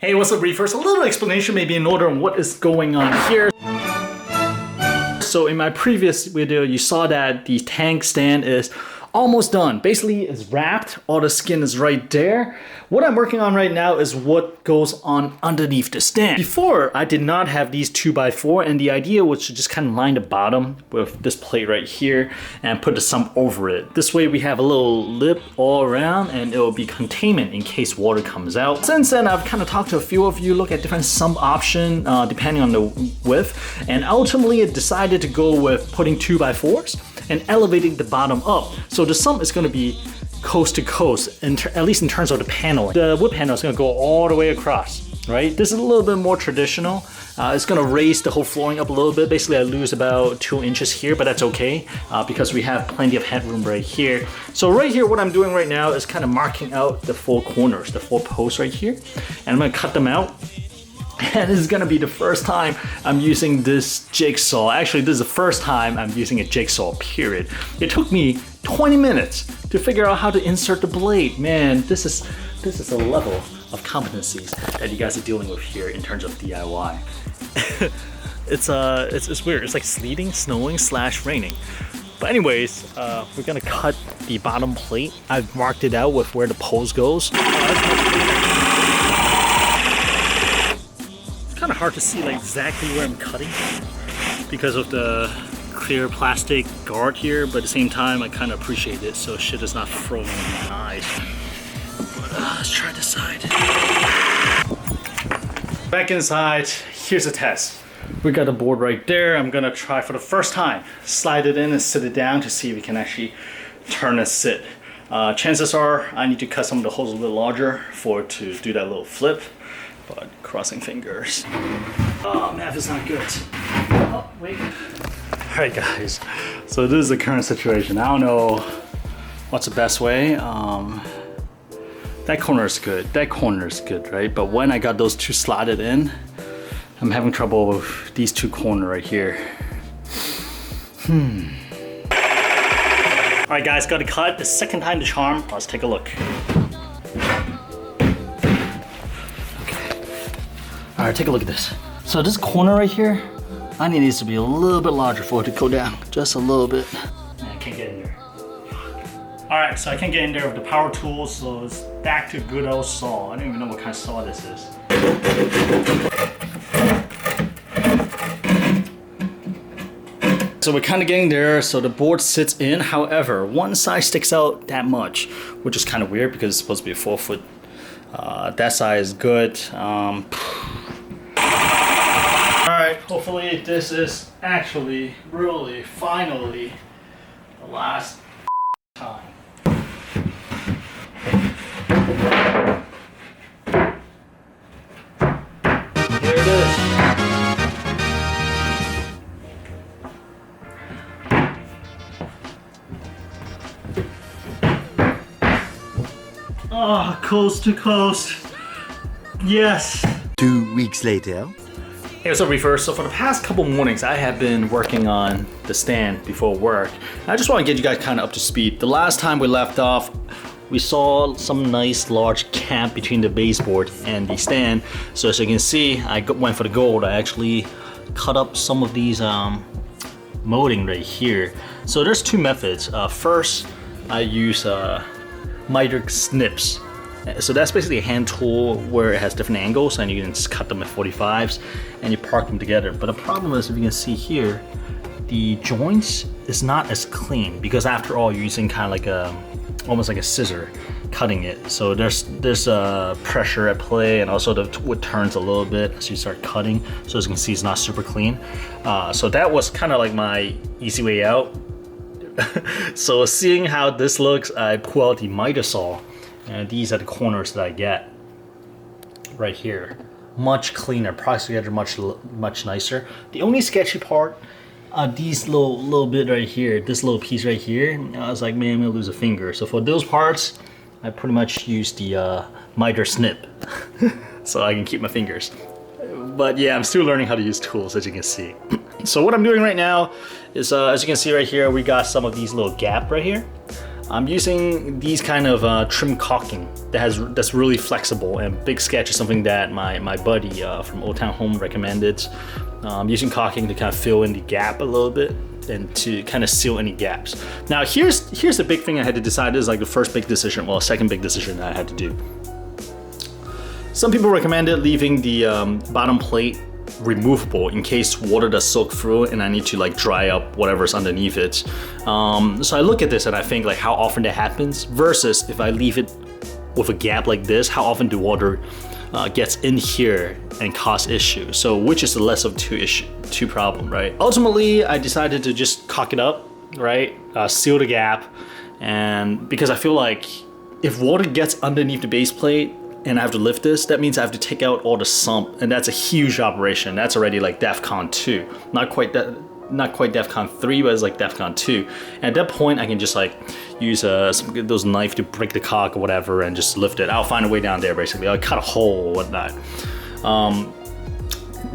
Hey, what's up, Reefers? A little explanation maybe in order on what is going on here. So in my previous video, you saw that the tank stand is almost done. Basically, it's wrapped. All the skin is right there. What I'm working on right now is what goes on underneath the stand. Before, I did not have these 2x4, and the idea was to just kind of line the bottom with this plate right here and put the sump over it. This way we have a little lip all around and it will be containment in case water comes out. Since then, I've kind of talked to a few of you, look at different sump option depending on the width, and ultimately I decided to go with putting 2x4s and elevating the bottom up. So the sump is going to be coast to coast, at least in terms of the paneling. The wood panel is going to go all the way across, right? This is a little bit more traditional. It's going to raise the whole flooring up a little bit. Basically, I lose about 2 inches here, but that's okay because we have plenty of headroom right here. So right here, what I'm doing right now is kind of marking out the 4 corners, the 4 posts right here, and I'm going to cut them out. And this is gonna be the first time I'm using this jigsaw. Actually, this is the first time I'm using a jigsaw, period. It took me 20 minutes to figure out how to insert the blade. Man, this is a level of competencies that you guys are dealing with here in terms of DIY. It's weird. It's like sleeting, snowing / raining. But anyways, we're gonna cut the bottom plate. I've marked it out with where the post goes. Kind of hard to see like exactly where I'm cutting because of the clear plastic guard here, but at the same time I kind of appreciate it so shit is not throwing in my eyes. But let's try this side. Back inside, here's a test. We got a board right there. I'm gonna try for the first time, slide it in and sit it down to see if we can actually turn and sit. Chances are I need to cut some of the holes a little larger for it to do that little flip. But crossing fingers. Oh, math is not good. Oh, wait. All right, guys. So this is the current situation. I don't know what's the best way. That corner is good. That corner is good, right? But when I got those 2 slotted in, I'm having trouble with these 2 corners right here. All right, guys, got to cut. The second time the charm. Let's take a look. All right, take a look at this. So this corner right here, I need this to be a little bit larger for it to go down, just a little bit. Man, I can't get in there. All right, so I can't get in there with the power tools, so it's back to good old saw. I don't even know what kind of saw this is. So we're kind of getting there, so the board sits in. However, one side sticks out that much, which is kind of weird because it's supposed to be a 4-foot. That side is good. Alright, hopefully this is actually, really, finally, the last time. Here it is. Oh, coast to coast. Yes. 2 weeks later. Hey, what's up, Reefer? So for the past couple mornings, I have been working on the stand before work. I just want to get you guys kind of up to speed. The last time we left off, we saw some nice large gap between the baseboard and the stand. So as you can see, I went for the gold. I actually cut up some of these molding right here. So there's 2 methods. First, I use miter snips. So that's basically a hand tool where it has different angles and you can just cut them at 45s and you park them together. But the problem is, if you can see here, the joints is not as clean because after all, you're using kind of like almost like a scissor cutting it. So there's pressure at play, and also the wood turns a little bit as you start cutting. So as you can see, it's not super clean. So that was kind of like my easy way out. So seeing how this looks, I pull out the miter saw. And these are the corners that I get right here. Much cleaner, pressed together much nicer. The only sketchy part, these little bit right here, this little piece right here, I was like, man, I'm gonna lose a finger. So for those parts, I pretty much use the miter snip so I can keep my fingers. But yeah, I'm still learning how to use tools, as you can see. So what I'm doing right now is, as you can see right here, we got some of these little gap right here. I'm using these kind of trim caulking that's really flexible, and Big Sketch is something that my buddy from Old Town Home recommended. I'm using caulking to kind of fill in the gap a little bit and to kind of seal any gaps. Now here's the big thing I had to decide. This is like the first big decision, well, second big decision I had to do. Some people recommended leaving the bottom plate removable in case water does soak through and I need to like dry up whatever's underneath it. So I look at this and I think like how often that happens versus if I leave it with a gap like this, how often the water gets in here and cause issues. So which is the less of two problem, right? Ultimately, I decided to just caulk it up, right? Seal the gap, and because I feel like if water gets underneath the base plate and I have to lift this, that means I have to take out all the sump, and that's a huge operation. That's already like DEFCON 2. Not quite DEFCON 3, but it's like DEFCON 2. And at that point, I can just like use those knife to break the caulk or whatever and just lift it. I'll find a way down there basically. I'll cut a hole or whatnot.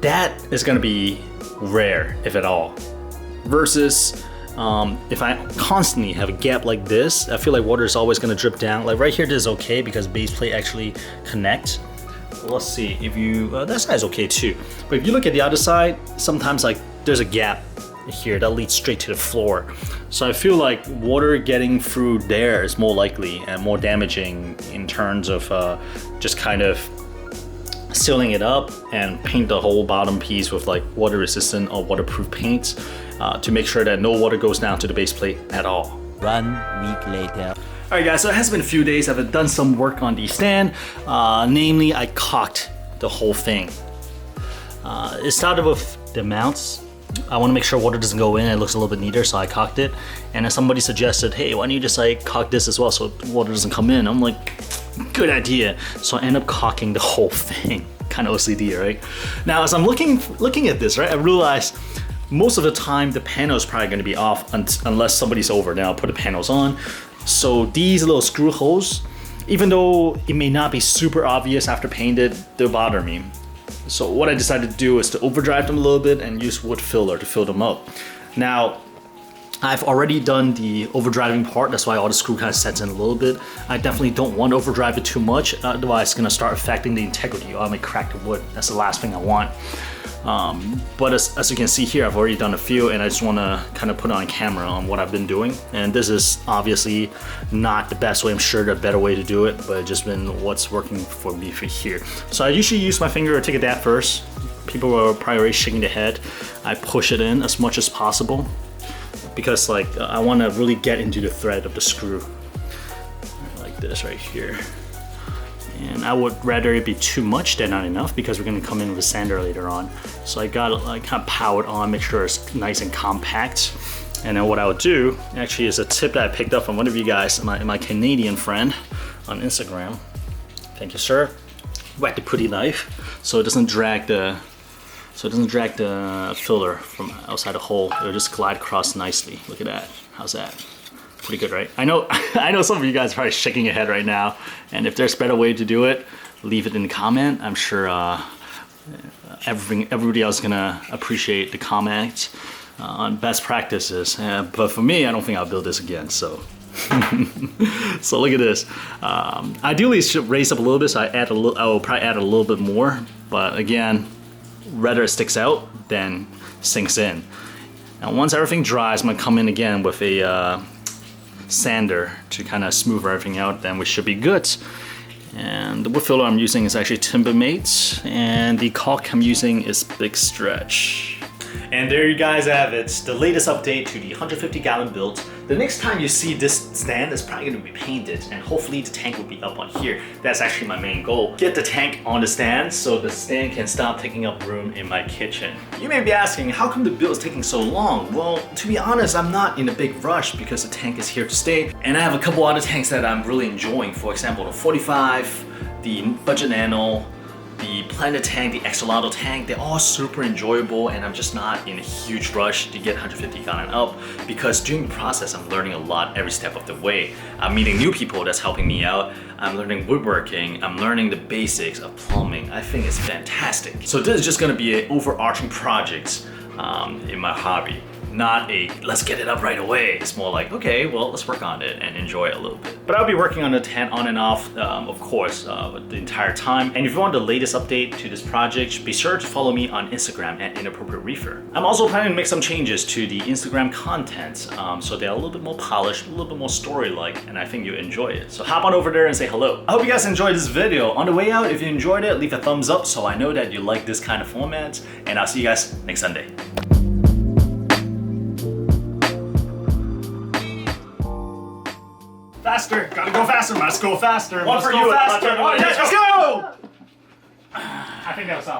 That is gonna be rare, if at all. Versus if I constantly have a gap like this, I feel like water is always gonna drip down. Like right here, this is okay because base plate actually connects. Let's see if you, that side's okay too. But if you look at the other side, sometimes like there's a gap here that leads straight to the floor. So I feel like water getting through there is more likely and more damaging in terms of just kind of sealing it up and paint the whole bottom piece with like water resistant or waterproof paint to make sure that no water goes down to the base plate at all. 1 week later. Alright guys, so it has been a few days. I've done some work on the stand. Namely, I caulked the whole thing. It started with the mounts. I want to make sure water doesn't go in. It looks a little bit neater, so I caulked it. And then somebody suggested, hey, why don't you just like caulk this as well so water doesn't come in? I'm like, good idea. So I end up caulking the whole thing. Kind of OCD, right? Now, as I'm looking at this, right, I realized most of the time the panel is probably going to be off unless somebody's over. Then I'll put the panels on. So these little screw holes, even though it may not be super obvious after painted, they'll bother me. So what I decided to do is to overdrive them a little bit and use wood filler to fill them up. Now, I've already done the overdriving part, that's why all the screw kind of sets in a little bit. I definitely don't want to overdrive it too much, otherwise it's going to start affecting the integrity. I may crack the wood. That's the last thing I want. But as you can see here, I've already done a few, and I just want to kind of put on camera on what I've been doing. And this is obviously not the best way. I'm sure there's a better way to do it, but it's just been what's working for me for here. So I usually use my finger to take a dab first. People are probably already shaking their head. I push it in as much as possible because like I want to really get into the thread of the screw. Like this right here. And I would rather it be too much than not enough because we're going to come in with a sander later on. So I got it like kind of powered on, make sure it's nice and compact. And then what I would do actually is a tip that I picked up from one of you guys, my Canadian friend on Instagram. Thank you, sir. Whack the putty knife so it doesn't drag the filler from outside the hole. It'll just glide across nicely. Look at that. How's that? Pretty good, right? I know some of you guys are probably shaking your head right now, and if there's a better way to do it, leave it in the comment. I'm sure everybody else is gonna appreciate the comment on best practices. But for me, I don't think I'll build this again. So, so look at this. Ideally, it should raise up a little bit. So I will probably add a little bit more. But again, rather it sticks out than sinks in. Now, once everything dries, I'm gonna come in again with a sander to kind of smooth everything out, then we should be good. And the wood filler I'm using is actually Timbermate, and the caulk I'm using is Big Stretch. And there you guys have it, the latest update to the 150-gallon build. The next time you see this stand, it's probably going to be painted, and hopefully the tank will be up on here. That's actually my main goal. Get the tank on the stand so the stand can stop taking up room in my kitchen. You may be asking, how come the build is taking so long? Well, to be honest, I'm not in a big rush because the tank is here to stay, and I have a couple other tanks that I'm really enjoying. For example, the 45, the Budget Nano, the Planet tank, the Axolotl tank, they're all super enjoyable, and I'm just not in a huge rush to get 150 gallon up because during the process I'm learning a lot every step of the way. I'm meeting new people that's helping me out. I'm learning woodworking. I'm learning the basics of plumbing. I think it's fantastic. So this is just gonna be an overarching project in my hobby. not a let's get it up right away. It's more like, okay, well, let's work on it and enjoy it a little bit. But I'll be working on the tent on and off, of course, the entire time. And if you want the latest update to this project, be sure to follow me on Instagram at Inappropriate Reefer. I'm also planning to make some changes to the Instagram content, so they're a little bit more polished, a little bit more story-like, and I think you'll enjoy it. So hop on over there and say hello. I hope you guys enjoyed this video. On the way out, if you enjoyed it, leave a thumbs up so I know that you like this kind of format, and I'll see you guys next Sunday. Faster, gotta go faster, must go faster. One for you, faster. Let's go! I think that was out.